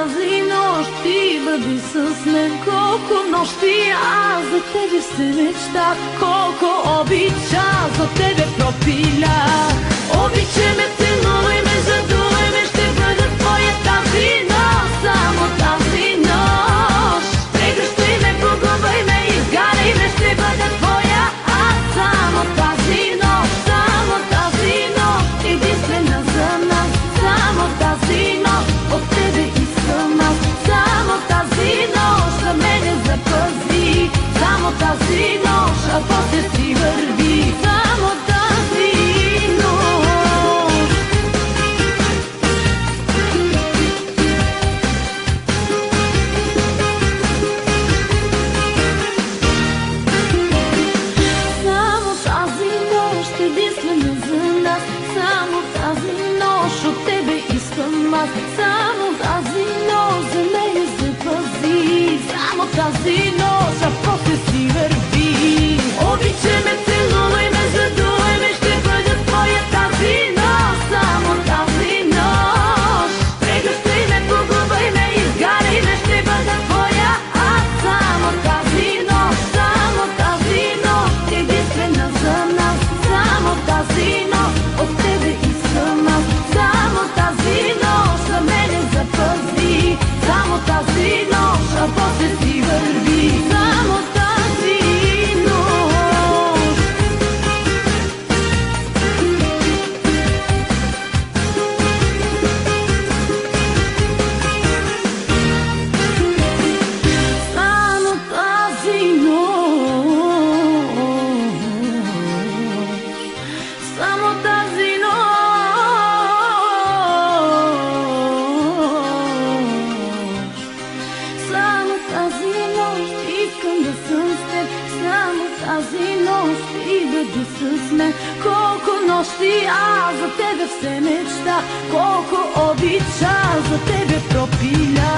тази нощ ти бъди с мен. Колко нощи аз за тебе се мечтах, колко обича за тебе пропилях. Обичай ме, целуй ме, задувай ме, ще бъда твоя тази нощ, само тази нощ. Прегръщай ме, погубай ме, изгаряй ме, ще бъда твоя аз, само тази нощ, само тази нощ, единствена за нас, само тази нощ, от тебе искам аз, само тази нощ, за мене запази, само тази нощ, а после си върви, само тази нощ. Само тази нощ, единствена за нас, само тази нощ, от тебе искам аз, само тази нощ, за мене запази, само тази нощ, а после си върви. Обичай ме, целувай ме, задувай ме, ще бъда твоя тази нощ, само тази нощ. Прегръщай ме, погубай ме, изгаряй ме, ще бъда твоя аз, само тази нощ, само тази нощ, единствена за нас, само тази нощ, от тебе искам аз, само тази нощ, за мене запази, само тази нощ, а после си върви, само тази нощ. Само тази нощ, само тази нощ, само тази нощ, искам да съм с теб, само тази нощ и бъди с мен. Колко нощи аз за тебе все мечта, колко обича за тебе пропиля.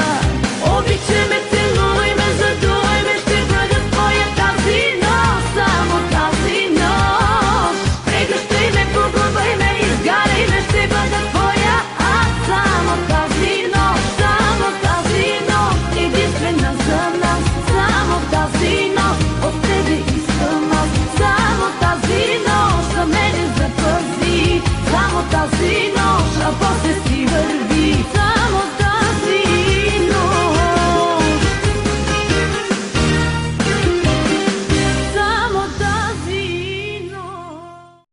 Обичай ме, целуй ме, задувай ме, ще бъда твоя тази нощ, само тази нощ. Прегръщай ме, погубай ме, изгаряй ме, ще бъда твоя аз, само тази нощ, само тази нощ, единствена за нас, само тази нощ, от тебе искам аз, само тази нощ, за мене запази, само тази нощ, а после си върви.